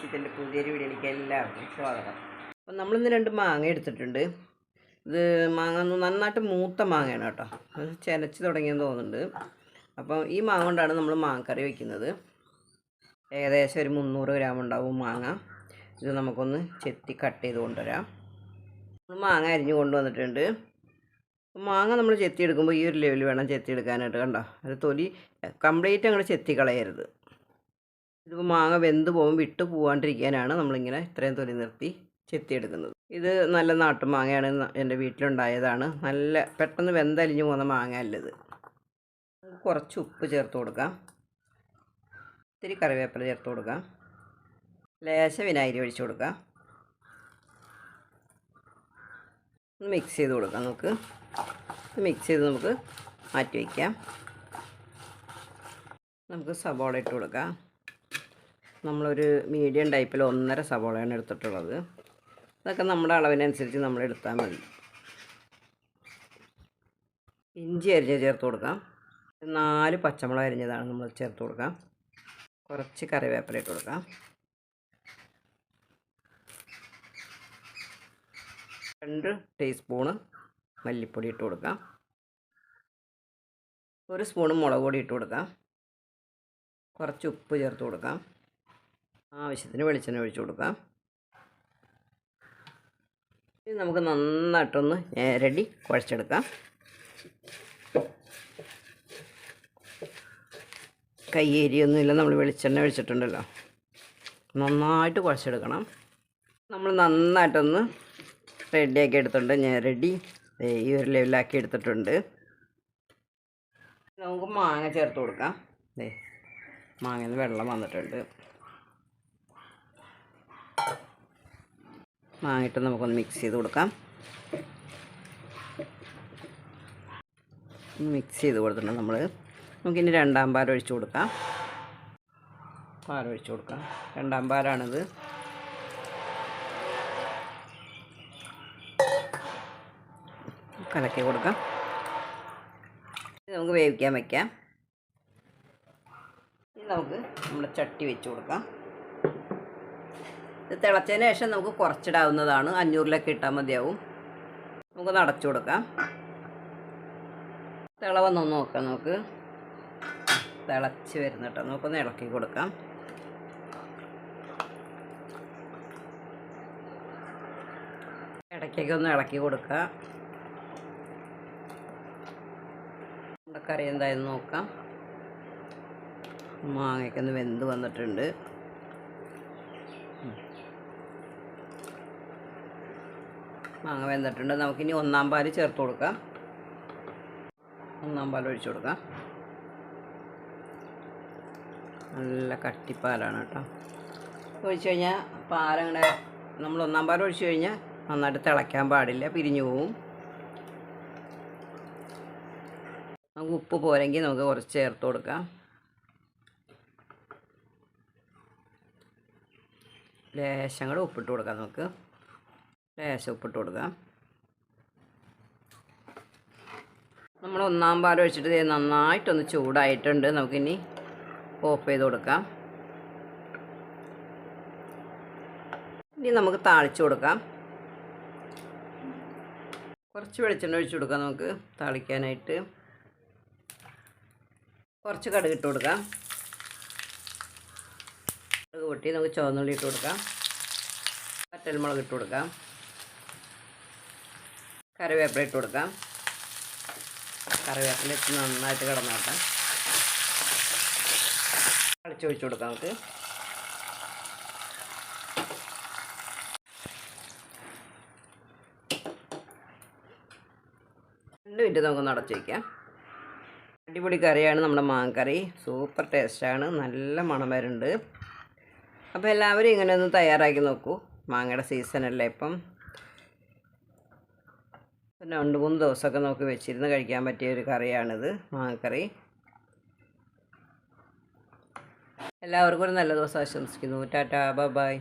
ഇതിൻ്റെ പുതിയൊരു വീഡിയോയിലേക്ക് എല്ലാവർക്കും സ്വാഗതം. അപ്പം നമ്മളിന്ന് 2 മാങ്ങ എടുത്തിട്ടുണ്ട്. ഇത് മാങ്ങ നന്നായിട്ട് മൂത്ത മാങ്ങയാണ് കേട്ടോ. അത് ചെനച്ച് തുടങ്ങിയെന്ന് തോന്നുന്നുണ്ട്. അപ്പം ഈ മാങ്ങ കൊണ്ടാണ് നമ്മൾ മാങ്ങക്കറി വയ്ക്കുന്നത്. ഏകദേശം ഒരു 300 ഗ്രാം ഉണ്ടാവും മാങ്ങ. ഇത് നമുക്കൊന്ന് ചെത്തി കട്ട് ചെയ്ത് കൊണ്ടുവരാം. മാങ്ങ അരിഞ്ഞ് കൊണ്ടുവന്നിട്ടുണ്ട്. മാങ്ങ നമ്മൾ ചെത്തിയെടുക്കുമ്പോൾ ഈ ഒരു ലെവലിൽ വേണം ചെത്തിയെടുക്കാനായിട്ട്. കണ്ടോ, അത് തൊലി കംപ്ലീറ്റ് അങ്ങോട്ട് ചെത്തി കളയരുത്. ഇതിപ്പോൾ മാങ്ങ വെന്ത് പോകും, വിട്ട് പോകാണ്ടിരിക്കാനാണ് നമ്മളിങ്ങനെ ഇത്രയും തൊലി നിർത്തി ചെത്തിയെടുക്കുന്നത്. ഇത് നല്ല നാട്ടുമാങ്ങയാണ്, എൻ്റെ വീട്ടിലുണ്ടായതാണ്. നല്ല പെട്ടെന്ന് വെന്തലിഞ്ഞ് പോകുന്ന മാങ്ങ അല്ലത്. കുറച്ച് ഉപ്പ് ചേർത്ത് കൊടുക്കാം, ഇത്തിരി കറിവേപ്പില ചേർത്ത് കൊടുക്കാം, ലേശം വിനാഗിരി ഒഴിച്ച് കൊടുക്കാം, ഒന്ന് മിക്സ് ചെയ്ത് കൊടുക്കാം. മിക്സ് ചെയ്ത് നമുക്ക് മാറ്റി വയ്ക്കാം. നമുക്ക് സബോള ഇട്ട് കൊടുക്കാം. നമ്മളൊരു മീഡിയം ടൈപ്പിൽ 1.5 സബോളയാണ് എടുത്തിട്ടുള്ളത്. ഇതൊക്കെ നമ്മുടെ അളവിനനുസരിച്ച് നമ്മൾ എടുത്താൽ മതി. ഇഞ്ചി അരിഞ്ഞ് ചേർത്ത് കൊടുക്കാം. 4 പച്ചമുളക് അരിഞ്ഞതാണ് നമ്മൾ ചേർത്ത് കൊടുക്കാം. കുറച്ച് കറിവേപ്പില ഇട്ട് കൊടുക്കാം. 2 ടീസ്പൂണ് മല്ലിപ്പൊടി ഇട്ട് കൊടുക്കാം. 1 സ്പൂണ് മുളക് പൊടി ഇട്ട് കൊടുക്കാം. കുറച്ച് ഉപ്പ് ചേർത്ത് കൊടുക്കാം. ആവശ്യത്തിന് വെളിച്ചെണ്ണ ഒഴിച്ച് കൊടുക്കാം. ഇത് നമുക്ക് നന്നായിട്ടൊന്ന് നേരടി കുഴച്ചെടുക്കാം. കയ്യേരിയൊന്നുമില്ല, നമ്മൾ വെളിച്ചെണ്ണ ഒഴിച്ചിട്ടുണ്ടല്ലോ. നന്നായിട്ട് കുഴച്ചെടുക്കണം. നമ്മൾ നന്നായിട്ടൊന്ന് റെഡിയാക്കി എടുത്തിട്ടുണ്ട്. നേരടി ഈ ഒരു ലെവലാക്കി എടുത്തിട്ടുണ്ട്. നമുക്ക് മാങ്ങ ചേർത്ത് കൊടുക്കാം. മാങ്ങയിൽ നിന്ന് വെള്ളം വന്നിട്ടുണ്ട്. മാങ്ങിട്ട് നമുക്കൊന്ന് മിക്സ് ചെയ്ത് കൊടുക്കാം. മിക്സ് ചെയ്ത് കൊടുത്തിട്ടുണ്ട്. നമുക്കിനി 2ാം പാൽ ഒഴിച്ച് കൊടുക്കാം. പാലൊഴിച്ച് കൊടുക്കാം. 2ാം പാലാണിത്. കലക്കി കൊടുക്കാം. നമുക്ക് വേവിക്കാൻ വയ്ക്കാം. ഇനി നമുക്ക് നമ്മുടെ ചട്ടി വെച്ച് കൊടുക്കാം. ഇത് തിളച്ചതിന് ശേഷം നമുക്ക് കുറച്ചിടാവുന്നതാണ്. 500-ലൊക്കെ ഇട്ടാൽ മതിയാവും. നമുക്കൊന്ന് അടച്ചു കൊടുക്കാം. തിളവന്നൊന്ന് നോക്കാം. നമുക്ക് തിളച്ച് വരുന്ന കേട്ടോ. നമുക്കൊന്ന് ഇളക്കി കൊടുക്കാം. ഇടയ്ക്കൊക്കെ ഒന്ന് ഇളക്കി കൊടുക്കുക. നമ്മുടെ കറി എന്തായാലും നോക്കാം. മാങ്ങയൊക്കെ ഒന്ന് വെന്ത് വന്നിട്ടുണ്ട്. മാങ്ങ വെന്തിട്ടുണ്ട്. നമുക്കിനി 1ാം പാൽ ചേർത്ത് കൊടുക്കാം. 1ാം പാൽ ഒഴിച്ചു കൊടുക്കാം. നല്ല കട്ടിപ്പാലാണ് കേട്ടോ. ഒഴിച്ചു കഴിഞ്ഞാൽ പാലങ്ങനെ നമ്മൾ 1ാം പാൽ ഒഴിച്ചു കഴിഞ്ഞാൽ നന്നായിട്ട് തിളയ്ക്കാൻ പാടില്ല, പിരിഞ്ഞു പോവും. നമുക്ക് ഉപ്പ് പോരെങ്കിൽ നമുക്ക് കുറച്ച് ചേർത്ത് കൊടുക്കാം. ലേശം കൂടെ ഉപ്പിട്ട് കൊടുക്കാം. നമുക്ക് ലേശം ഉപ്പിട്ട് കൊടുക്കാം. നമ്മൾ 1ാം പാൽ ഒഴിച്ചിട്ട് നന്നായിട്ടൊന്ന് ചൂടായിട്ടുണ്ട്. നമുക്കിനി ഓഫ് ചെയ്ത് കൊടുക്കാം. ഇനി നമുക്ക് താളിച്ച് കൊടുക്കാം. കുറച്ച് വെളിച്ചെണ്ണ ഒഴിച്ച് കൊടുക്കാം. നമുക്ക് താളിക്കാനായിട്ട് കുറച്ച് കടുക് ഇട്ട് കൊടുക്കാം. കടുക് പൊട്ടി നമുക്ക് ചുവന്നുള്ളി ഇട്ട് കൊടുക്കാം. വറ്റൽമുളക് ഇട്ട് കൊടുക്കാം. കറിവേപ്പില ഇട്ട് കൊടുക്കാം. കറിവേപ്പില ഇട്ട് നന്നായിട്ട് കിടന്നോട്ടെ. അടച്ചൊഴിച്ച് കൊടുക്കാം. നമുക്ക് 2 മിനിറ്റ് നമുക്കൊന്ന് അടച്ച് വയ്ക്കാം. അടിപൊളി കറിയാണ് നമ്മുടെ മാങ്ങക്കറി. സൂപ്പർ ടേസ്റ്റാണ്, നല്ല മണം വരുന്നുണ്ട്. അപ്പോൾ എല്ലാവരും ഇങ്ങനെ ഒന്ന് തയ്യാറാക്കി നോക്കൂ. മാങ്ങയുടെ സീസണല്ലേ ഇപ്പം. 2-3 ദിവസമൊക്കെ നമുക്ക് വെച്ചിരുന്ന് കഴിക്കാൻ പറ്റിയ ഒരു കറിയാണിത്, മാങ്ങക്കറി. എല്ലാവർക്കും ഒരു നല്ല ദിവസം ആശംസിക്കുന്നു. Tata, bye bye.